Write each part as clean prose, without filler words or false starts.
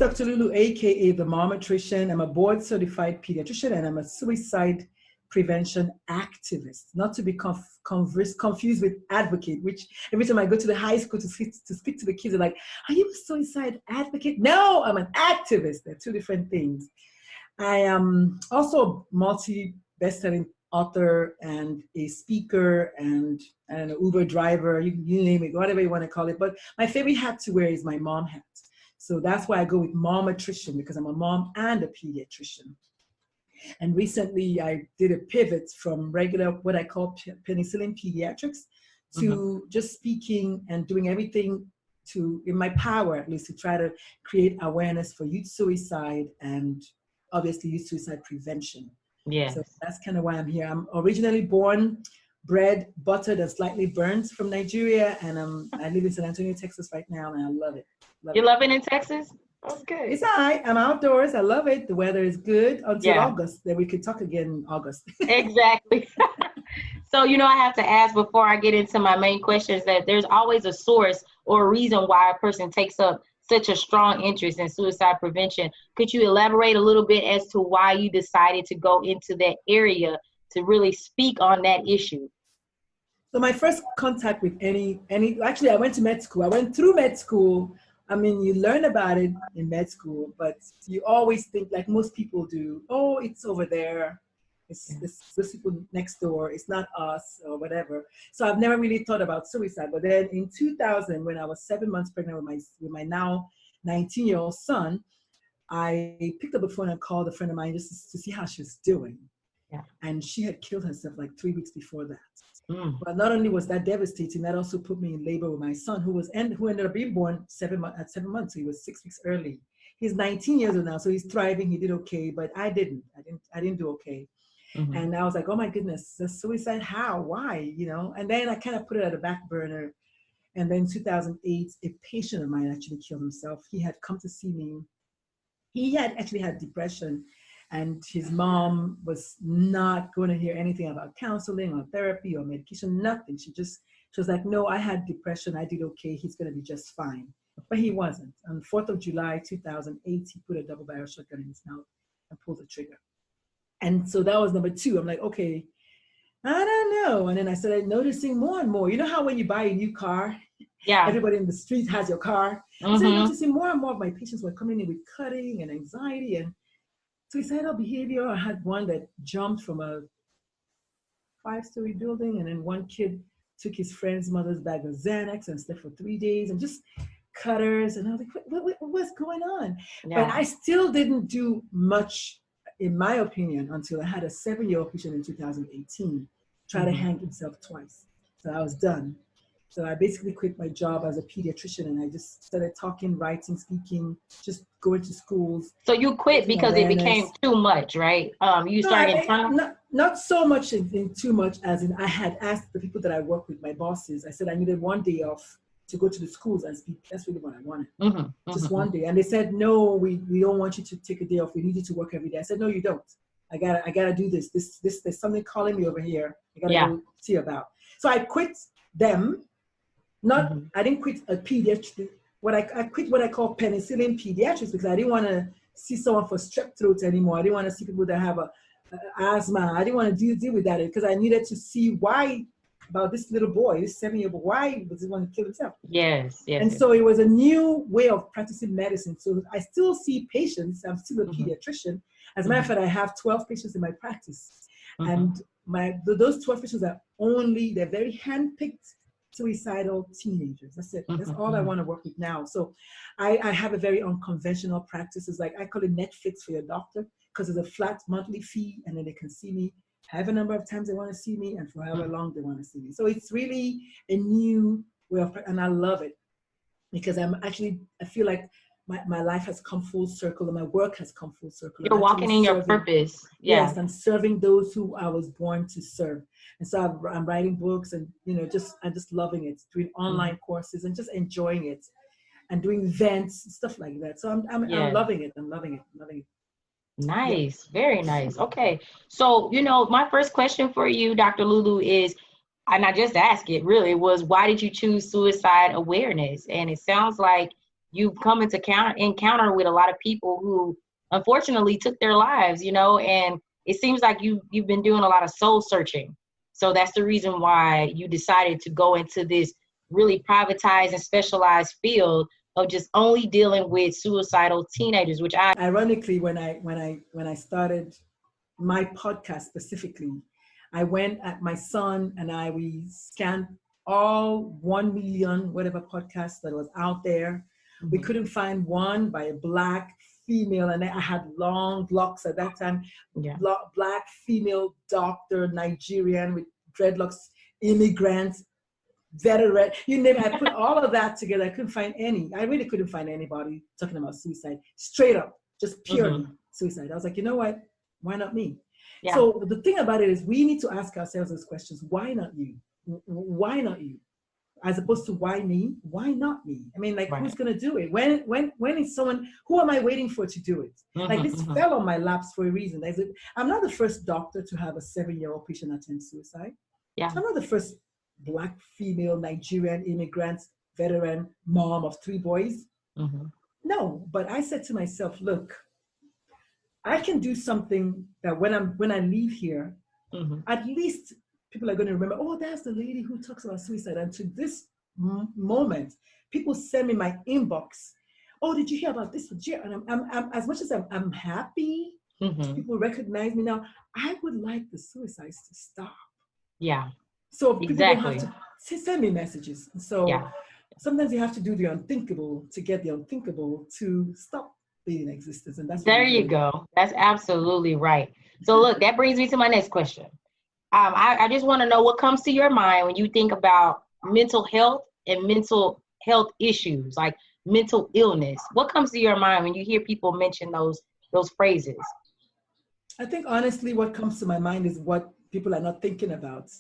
Dr. Lulu, aka the Momatrician. I'm a board certified pediatrician and I'm a suicide prevention activist. Not to be confused with advocate, which every time I go to the high school to speak to the kids, they're like, "Are you a suicide advocate?" No, I'm an activist. They're two different things. I am also a multi-bestselling author and a speaker and an Uber driver, you name it, whatever you want to call it. But my favorite hat to wear is my mom hat. So that's why I go with Momatrician, because I'm a mom and a pediatrician. And recently I did a pivot from regular, what I call penicillin pediatrics, to just speaking and doing everything in my power, at least, to try to create awareness for youth suicide and obviously youth suicide prevention. Yeah. So that's kind of why I'm here. I'm originally born, bred, buttered, and slightly burnt from Nigeria, and I live in San Antonio, Texas right now, and I love it. You love it in Texas? That's good. It's all right. I'm outdoors. I love it. The weather is good until August. Then we could talk again in August. Exactly. So, I have to ask before I get into my main questions that there's always a source or a reason why a person takes up such a strong interest in suicide prevention. Could you elaborate a little bit as to why you decided to go into that area to really speak on that issue? So my first contact with actually I went to med school. I went through med school. I mean, you learn about it in med school, but you always think, like most people do, oh, it's over there. It's those people next door. It's not us or whatever. So I've never really thought about suicide. But then in 2000, when I was 7 months pregnant with my now 19-year-old son, I picked up the phone and called a friend of mine just to see how she was doing. Yeah. And she had killed herself like 3 weeks before that. But not only was that devastating, that also put me in labor with my son, who ended up being born at 7 months. So he was 6 weeks early. He's 19 years old now, so he's thriving. He did okay, but I didn't do okay. And I was like, oh my goodness, the suicide, how, why, And then I kind of put it at a back burner. And then in 2008, a patient of mine actually killed himself. He had come to see me. He had actually had depression. And his mom was not going to hear anything about counseling or therapy or medication, nothing. She was like, no, I had depression. I did okay. He's going to be just fine. But he wasn't. On the 4th of July, 2008, he put a double barrel shotgun in his mouth and pulled the trigger. And so that was number 2. I'm like, okay, I don't know. And then I started noticing more and more. You know how when you buy a new car, everybody in the street has your car? So I'm noticing more and more of my patients were coming in with cutting and anxiety and suicidal behavior. I had one that jumped from a 5-story building, and then one kid took his friend's mother's bag of Xanax and slept for 3 days, and just cutters. And I was like, what's going on? But I still didn't do much, in my opinion, until I had a 7-year-old patient in 2018 try to hang himself twice. So I was done. So I basically quit my job as a pediatrician, and I just started talking, writing, speaking, just going to schools. So you quit because it became too much, right? You started not so much in too much as in I had asked the people that I work with, my bosses, I said I needed 1 day off to go to the schools and speak. That's really what I wanted. Just 1 day. And they said, no, we don't want you to take a day off. We need you to work every day. I said, no, you don't. I gotta do this. There's something calling me over here. I gotta go see about. So I quit them. I didn't quit a pediatric. I quit what I call penicillin pediatrics, because I didn't want to see someone for strep throat anymore. I didn't want to see people that have asthma. I didn't want to deal with that, because I needed to see why about this little boy, this 7-year-old boy, why does he want to kill himself? Yes. And so it was a new way of practicing medicine. So I still see patients. I'm still a pediatrician. As a matter of fact, I have 12 patients in my practice, and those 12 patients are they're very handpicked suicidal teenagers. That's it. That's all I want to work with now. So I have a very unconventional practice. It's like, I call it Netflix for your doctor, because it's a flat monthly fee, and then they can see me however number of times they want to see me and for however long they want to see me. So it's really a new way of, and I love it, because I feel like my life has come full circle, and my work has come full circle. You're walking in your purpose. Yes, I'm serving those who I was born to serve. And so I'm writing books, and I'm just loving it, doing online courses and just enjoying it, and doing events, stuff like that. So I'm loving it. I'm loving it. Nice. Very nice. Okay. So, my first question for you, Dr. Lulu, is, and I just asked it really, was why did you choose suicide awareness? And it sounds like you've come into encounter with a lot of people who unfortunately took their lives, you know, and it seems like you've been doing a lot of soul searching. So that's the reason why you decided to go into this really privatized and specialized field of just only dealing with suicidal teenagers, which ironically, when I started my podcast specifically, I went at my son and we scanned all 1 million whatever podcasts that was out there. Mm-hmm. We couldn't find one by a Black female, and I had long locks at that time. Yeah. Black female doctor, Nigerian with dreadlocks, immigrant, veteran, you name it. I put all of that together. I couldn't find any. I really couldn't find anybody talking about suicide, straight up, just purely suicide. I was like, you know what? Why not me? Yeah. So the thing about it is we need to ask ourselves those questions. Why not you? Why not you? As opposed to why me? Why not me? I mean, like, who's going to do it? When is someone, who am I waiting for to do it? Like, this fell on my laps for a reason. I'm not the first doctor to have a 7-year-old patient attempt suicide. Yeah. I'm not the first Black female Nigerian immigrant veteran mom of 3 boys. Mm-hmm. No, but I said to myself, look, I can do something that when I leave here, at least people are going to remember, oh, that's the lady who talks about suicide. And to this moment, people send me my inbox, oh, did you hear about this? And I'm as much as I'm happy, people recognize me now, I would like the suicides to stop. Yeah. So people don't have to send me messages. So sometimes you have to do the unthinkable to get the unthinkable to stop being in existence. And that's there you go. That's absolutely right. So look, that brings me to my next question. I just want to know what comes to your mind when you think about mental health and mental health issues, like mental illness. What comes to your mind when you hear people mention those phrases? I think honestly, what comes to my mind is what people are not thinking about.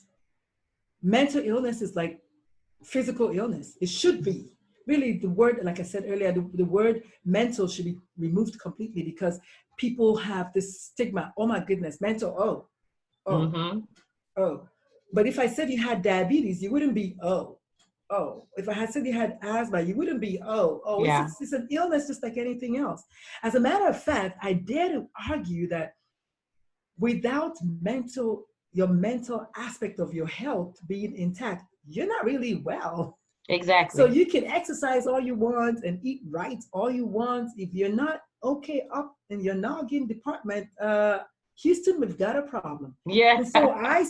Mental illness is like physical illness. It should be. Really, the word, like I said earlier, the word mental should be removed completely because people have this stigma. Oh my goodness, mental, oh. But if I said you had diabetes, you wouldn't be, oh. If I had said you had asthma, you wouldn't be, oh. Yeah. It's an illness just like anything else. As a matter of fact, I dare to argue that without your mental aspect of your health being intact, you're not really well. Exactly. So you can exercise all you want and eat right all you want. If you're not okay up in your noggin department, Houston, we've got a problem. Yeah. And so what I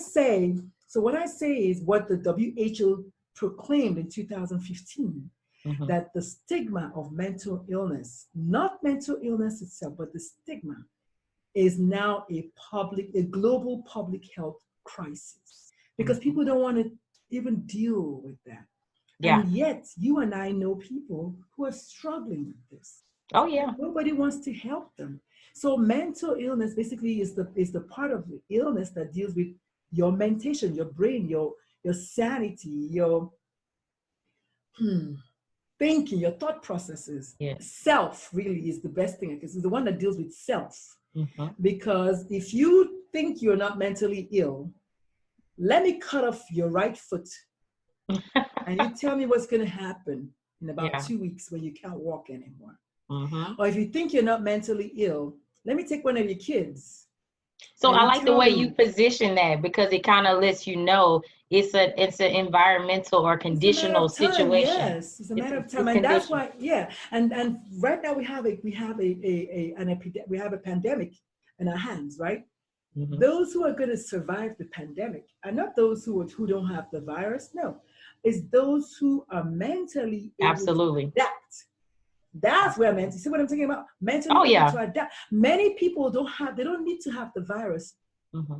say is what the WHO proclaimed in 2015, that the stigma of mental illness, not mental illness itself, but the stigma is now a global public health crisis because people don't want to even deal with that. Yeah. And yet you and I know people who are struggling with this. Oh yeah. Nobody wants to help them. So mental illness basically is the part of the illness that deals with your mentation, your brain, your sanity, your thinking, your thought processes. Yes. Self really is the best thing because it's the one that deals with self. Because if you think you're not mentally ill, let me cut off your right foot and you tell me what's going to happen in about 2 weeks when you can't walk anymore. Or if you think you're not mentally ill, let me take one of your kids. So I like the way you position that because it kind of lets you know it's an environmental or conditional situation. Yes, it's a matter of time, and that's why. Yeah, and right now we have a pandemic in our hands, right? Those who are going to survive the pandemic are not those who don't have the virus. No, it's those who are mentally able to adapt. That's where you see what I'm talking about? Mentally able to adapt. Many people they don't need to have the virus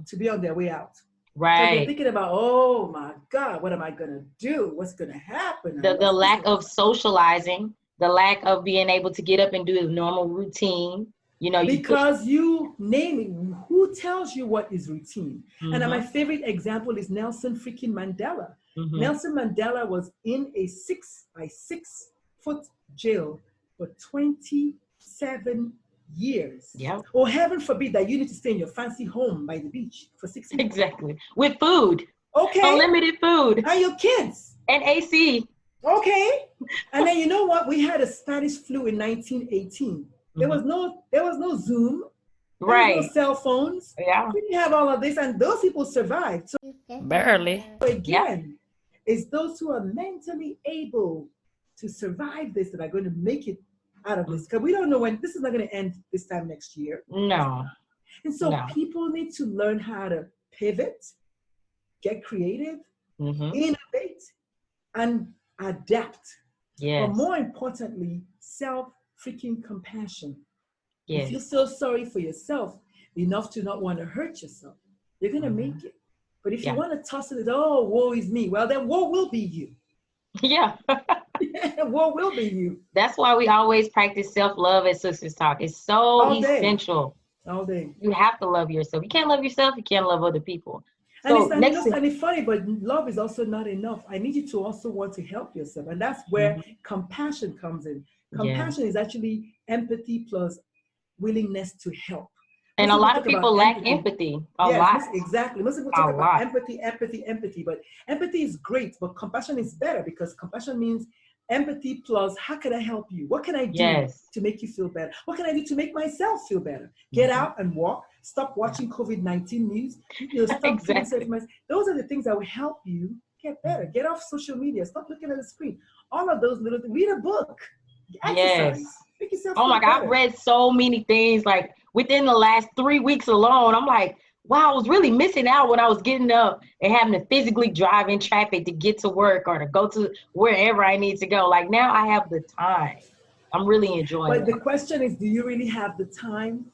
to be on their way out. Right. They're thinking about, oh my God, what am I gonna do? What's gonna happen? The lack of socializing, the lack of being able to get up and do a normal routine. You know, because you name it, who tells you what is routine? And my favorite example is Nelson freaking Mandela. Nelson Mandela was in a 6-by-6-foot jail for 27 years. Yeah. Or heaven forbid that you need to stay in your fancy home by the beach for 6 years. Exactly. With food. Okay. Unlimited food. And your kids. And AC. Okay. And then you know what? We had a Spanish flu in 1918. There was no Zoom. There was no cell phones. Yeah. We didn't have all of this, and those people survived. So Barely. again, it's those who are mentally able to survive this that are going to make it out of this. Because we don't know when this is not going to end this time next year. No. And so people need to learn how to pivot, get creative, innovate, and adapt. Yes. But more importantly, self-freaking compassion. Yes. If you feel sorry for yourself enough to not want to hurt yourself, you're going to make it. But if you want to toss it, oh, woe is me, well, then woe will be you. Yeah. Woe will be you. That's why we always practice self-love at Sisters Talk. It's so essential. All day. You have to love yourself. You can't love yourself, you can't love other people. So and it's funny, but love is also not enough. I need you to also want to help yourself. And that's where compassion comes in. Compassion is actually empathy plus willingness to help. And a lot of people lack empathy. A lot. Exactly. Most people talk about empathy. But empathy is great, but compassion is better because compassion means empathy plus how can I help you? What can I do to make you feel better? What can I do to make myself feel better? Get out and walk. Stop watching COVID-19 news. Stop those are the things that will help you get better. Get off social media. Stop looking at the screen. All of those little things. Read a book. Exercise. Make yourself feel better. I've read so many things like within the last 3 weeks alone. I'm like, wow, I was really missing out when I was getting up and having to physically drive in traffic to get to work or to go to wherever I need to go. Like now I have the time. I'm really enjoying it. But the question is, do you really have the time?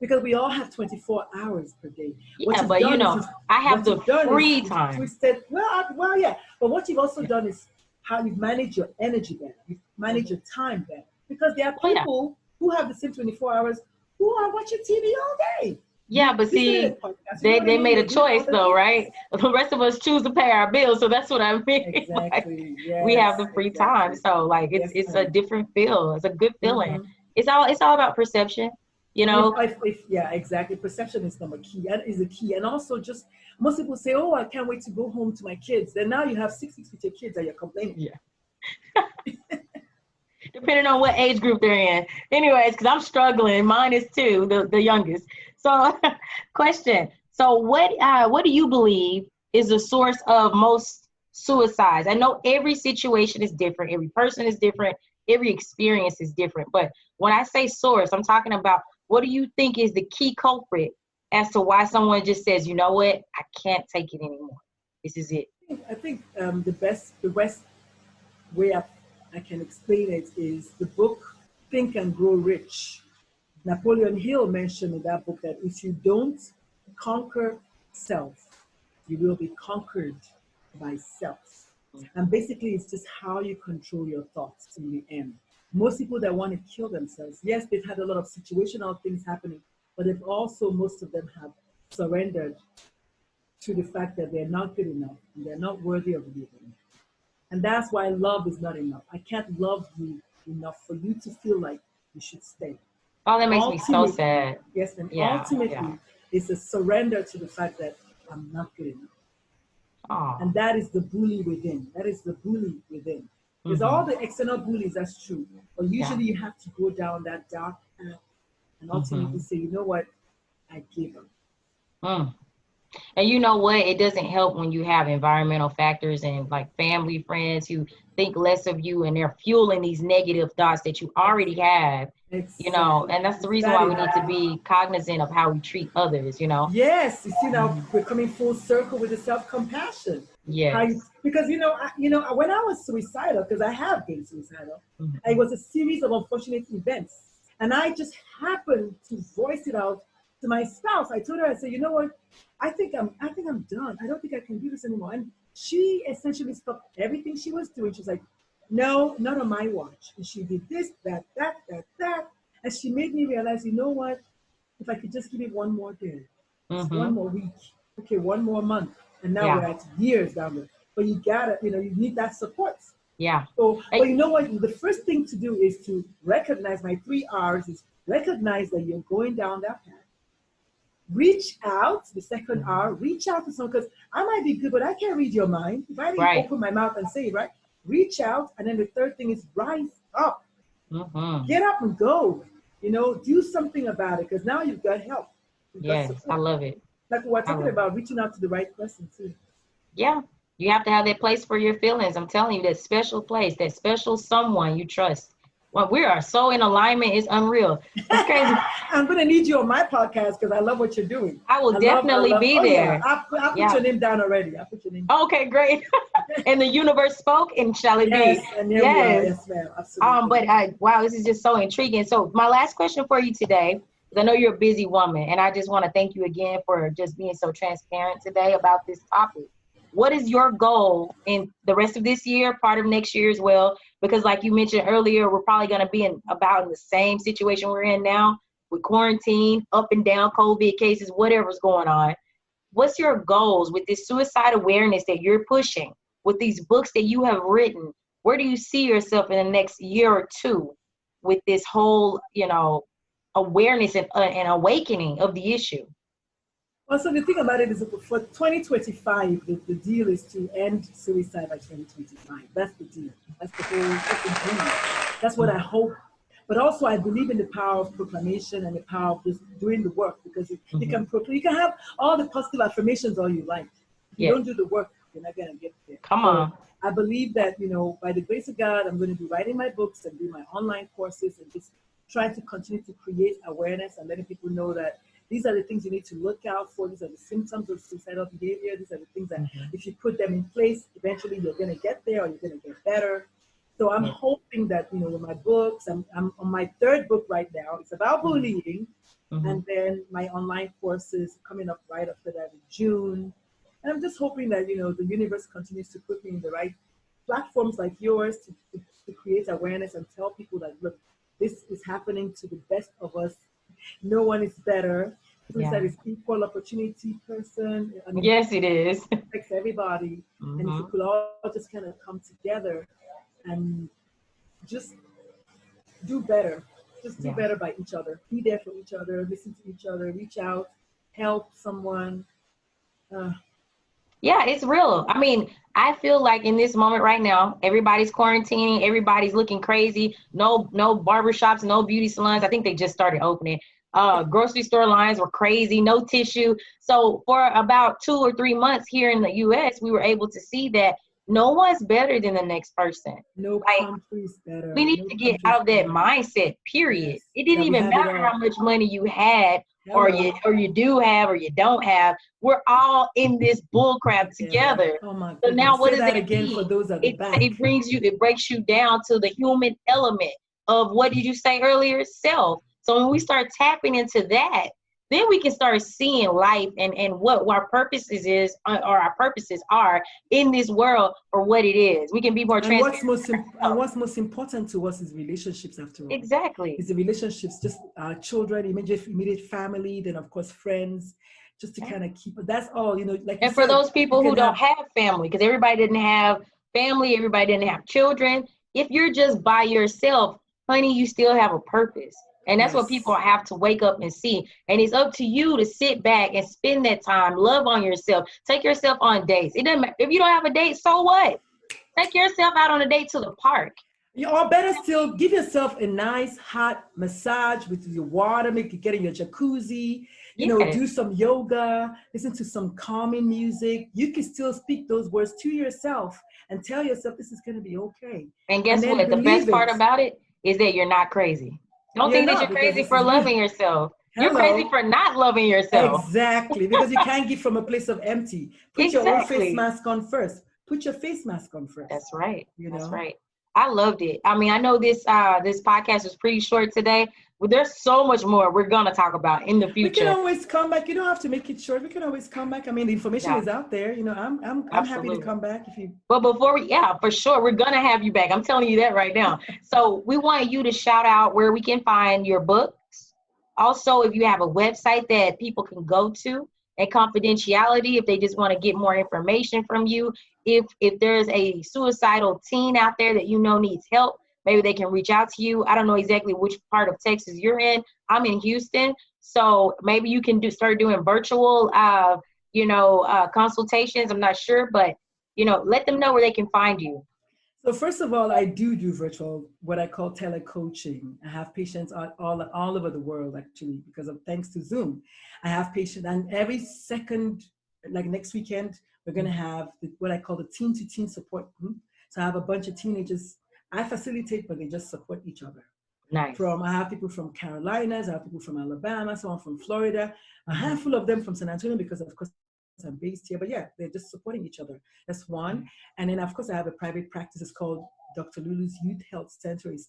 Because we all have 24 hours per day. Yeah, but I have the free time. But what you've also done is how you manage your energy better. You manage your time better. Because there are people who have the same 24 hours who are watching TV all day. Yeah, but see, they made a choice though, right? The rest of us choose to pay our bills, so that's what I mean. Exactly. We have the free time, so like it's a different feel. It's a good feeling. It's all about perception, Yeah, exactly. Perception is the key, and also just most people say, "Oh, I can't wait to go home to my kids." Then now you have 6 weeks with your kids, and you're complaining. Yeah. Depending on what age group they're in. Anyways, because I'm struggling. Mine is 2, the youngest. So, question. So, what do you believe is the source of most suicides? I know every situation is different. Every person is different. Every experience is different. But when I say source, I'm talking about what do you think is the key culprit as to why someone just says, you know what, I can't take it anymore. This is it. I think the best way I can explain it is the book Think and Grow Rich. Napoleon Hill mentioned in that book that if you don't conquer self, you will be conquered by self. And basically, it's just how you control your thoughts in the end. Most people that want to kill themselves, yes, they've had a lot of situational things happening, but they've also, most of them have surrendered to the fact that they're not good enough and they're not worthy of living. And that's why love is not enough. I can't love you enough for you to feel like you should stay. Oh, that makes me so sad. Yes, and ultimately, it's a surrender to the fact that I'm not good enough. Oh. And that is the bully within. There's all the external bullies, that's true. But usually you have to go down that dark path and ultimately say, you know what, I give up. And you know what? It doesn't help when you have environmental factors and like family, friends who think less of you and they're fueling these negative thoughts that you already have, and that's the reason why we need to be cognizant of how we treat others, Yes, you see now we're coming full circle with the self-compassion. Yes. Because, when I was suicidal, because I have been suicidal, it was a series of unfortunate events. And I just happened to voice it out to my spouse. I told her, I said, you know what? I think I'm done. I don't think I can do this anymore. And she essentially stopped everything she was doing. She's like, no, not on my watch. And she did this, that. And she made me realize, you know what? If I could just give it one more day, one more week, okay, one more month. And now we're at years down there. But you gotta, you need that support. Yeah. So, but you know what? The first thing to do is to recognize my 3 R's is recognize that you're going down that path. Reach out, the second R, reach out to someone, because I might be good, but I can't read your mind. If I didn't open my mouth and say it, right? reach out. And then the third thing is rise up. Mm-hmm. Get up and go. Do something about it, because now you've got help. Yes, I love it. Like we're talking about, reaching out to the right person too. Yeah, you have to have that place for your feelings. I'm telling you, that special place, that special someone you trust. Well, we are so in alignment, it's unreal. It's crazy. I'm going to need you on my podcast because I love what you're doing. I will definitely be there. Yeah. I'll put your name down already. I'll put your name down. Okay, great. And the universe spoke, and shall it yes, be? And yes, ma'am. Absolutely. But wow, this is just so intriguing. So my last question for you today, because I know you're a busy woman, and I just want to thank you again for just being so transparent today about this topic. What is your goal in the rest of this year, part of next year as well? Because like you mentioned earlier, we're probably going to be in the same situation we're in now with quarantine, up and down COVID cases, whatever's going on. What's your goals with this suicide awareness that you're pushing, with these books that you have written? Where do you see yourself in the next year or two with this whole, awareness and awakening of the issue? Well, so the thing about it is, for 2025, the deal is to end suicide by 2025. That's the deal. That's the dream. That's what I hope. But also, I believe in the power of proclamation and the power of just doing the work, because you can have all the positive affirmations all you like. If you don't do the work, you're not going to get there. Come on. I believe that, by the grace of God, I'm going to be writing my books and do my online courses and just trying to continue to create awareness and letting people know that these are the things you need to look out for. These are the symptoms of suicidal behavior. These are the things that if you put them in place, eventually you're going to get there, or you're going to get better. So I'm hoping that, with my books, I'm on my third book right now. It's about bullying. And then my online courses coming up right after that in June. And I'm just hoping that, the universe continues to put me in the right platforms like yours to create awareness and tell people that, look, this is happening to the best of us. No one is better. Suicide is equal opportunity person. Yes, it is. It affects everybody. And if we could all just kind of come together and just do better. Just do better by each other. Be there for each other. Listen to each other. Reach out. Help someone. Yeah, it's real. I mean, I feel like in this moment right now, everybody's quarantining, everybody's looking crazy. No barbershops, no beauty salons. I think they just started opening. Grocery store lines were crazy, no tissue. So for about 2 or 3 months here in the US, we were able to see that no one's better than the next person. No country's better. We need to get out of that mindset, period. Yes. It didn't even matter how much money you had or you do have or you don't have. We're all in this bull crap together. Oh my so now what does that again mean? For those at the back. It breaks you down to the human element of, what did you say earlier? Self. So when we start tapping into that, then we can start seeing life and what our purposes or our purposes are in this world for what it is. We can be more transparent. What's most important to us is relationships, after all. Exactly. It's the relationships, just our children, immediate family, then of course friends, just to kind of keep it. That's all, like. And for those people who don't have family, because everybody didn't have family, everybody didn't have children. If you're just by yourself, honey, you still have a purpose. And that's what people have to wake up and see. And it's up to you to sit back and spend that time, love on yourself, take yourself on dates. It doesn't matter. If you don't have a date, so what? Take yourself out on a date to the park. Or better still, give yourself a nice hot massage with your water, get in your jacuzzi, do some yoga, listen to some calming music. You can still speak those words to yourself and tell yourself this is going to be okay. And guess what? The best part about it is that you're not crazy. Don't think that you're crazy for loving yourself. You're crazy for not loving yourself. Exactly, because you can't give from a place of empty. Put your own face mask on first. Put your face mask on first. That's right. That's right. I loved it. I mean, I know this podcast was pretty short today, but there's so much more we're going to talk about in the future. We can always come back. You don't have to make it short. We can always come back. I mean, the information is out there. I'm happy to come back if you. But before for sure, we're going to have you back. I'm telling you that right now. So we want you to shout out where we can find your books. Also, if you have a website that people can go to, and confidentiality, if they just want to get more information from you. If there's a suicidal teen out there that needs help, maybe they can reach out to you. I don't know exactly which part of Texas you're in. I'm in Houston, so maybe you can start doing virtual, consultations. I'm not sure, but let them know where they can find you. So first of all, I do virtual, what I call telecoaching. I have patients all over the world, actually, because of thanks to Zoom. I have patients, and every second, like next weekend, we're going to have what I call the teen-to-teen support group. So I have a bunch of teenagers. I facilitate, but they just support each other. Nice. I have people from Carolinas, I have people from Alabama, someone from Florida, a handful of them from San Antonio, because of course I'm based here, but yeah, they're just supporting each other. That's one. And then of course I have a private practice. It's called Dr. Lulu's Youth Health Center. Is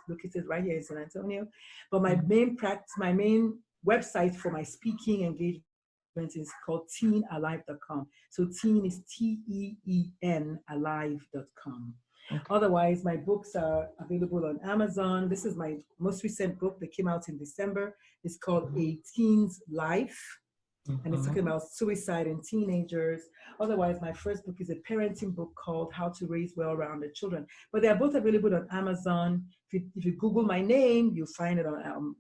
located right here in San Antonio. But my main practice, my main website for my speaking engagement is called teenalive.com. So teen is TEEN alive.com. Okay. Otherwise, my books are available on Amazon. This is my most recent book that came out in December. It's called A Teen's Life, and it's talking about suicide in teenagers. Otherwise, my first book is a parenting book called How to Raise Well-Rounded Children. But they are both available on Amazon. If you Google my name, you'll find it on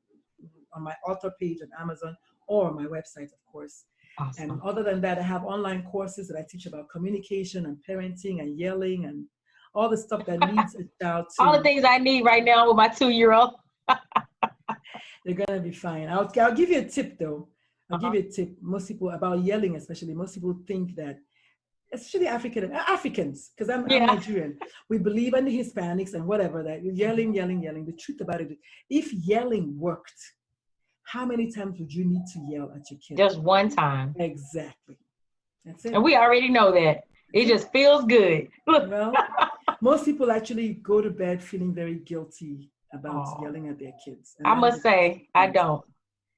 my author page on Amazon or my website, of course. Awesome. And other than that, I have online courses that I teach about communication and parenting and yelling and all the stuff that leads a child to... All the things I need right now with my 2-year-old. They're going to be fine. I'll give you a tip, though. I'll give you a tip. Most people, about yelling especially, most people think that, especially Africans, because I'm Nigerian, we believe in the Hispanics and whatever, that yelling. The truth about it is, if yelling worked, how many times would you need to yell at your kid? Just one time. Exactly. That's it. And we already know that. It just feels good. Well, most people actually go to bed feeling very guilty about yelling at their kids. I must say, I don't.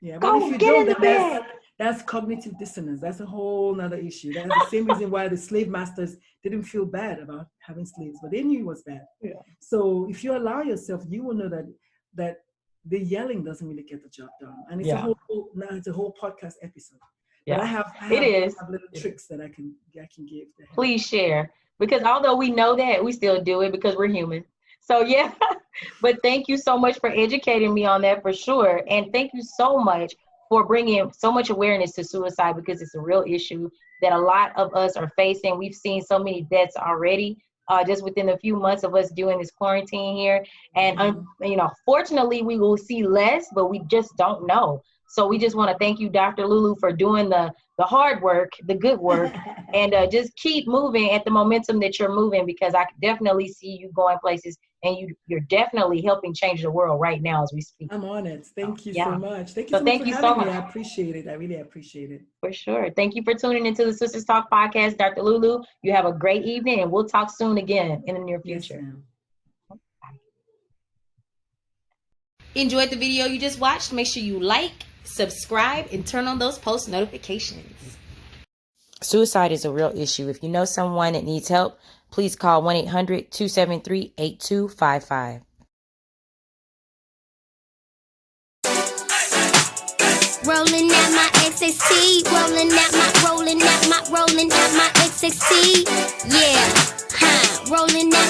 Yeah, but if you don't, that's cognitive dissonance. That's a whole nother issue. That's the same reason why the slave masters didn't feel bad about having slaves, but they knew it was bad. Yeah. So if you allow yourself, you will know that the yelling doesn't really get the job done. And it's a whole podcast episode. Yeah, but I have little tricks that I can give. Please share, because although we know that, we still do it because we're human. So yeah, but thank you so much for educating me on that for sure. And thank you so much for bringing so much awareness to suicide, because it's a real issue that a lot of us are facing. We've seen so many deaths already just within a few months of us doing this quarantine here. And, fortunately, we will see less, but we just don't know. So we just want to thank you, Dr. Lulu, for doing the hard work, the good work, and just keep moving at the momentum that you're moving, because I definitely see you going places, and you're definitely helping change the world right now as we speak. I'm on it. Thank you so much. Thank you so much for having me. I appreciate it. I really appreciate it. For sure. Thank you for tuning into the Sisters Talk podcast, Dr. Lulu. You have a great evening, and we'll talk soon again in the near future. Yes, enjoyed the video you just watched? Make sure you like, subscribe, and turn on those post notifications. Suicide is a real issue. If you know someone that needs help, please call 1-800-273-8255. Rolling out my XXT, rolling out my XXT. Yeah, rolling out my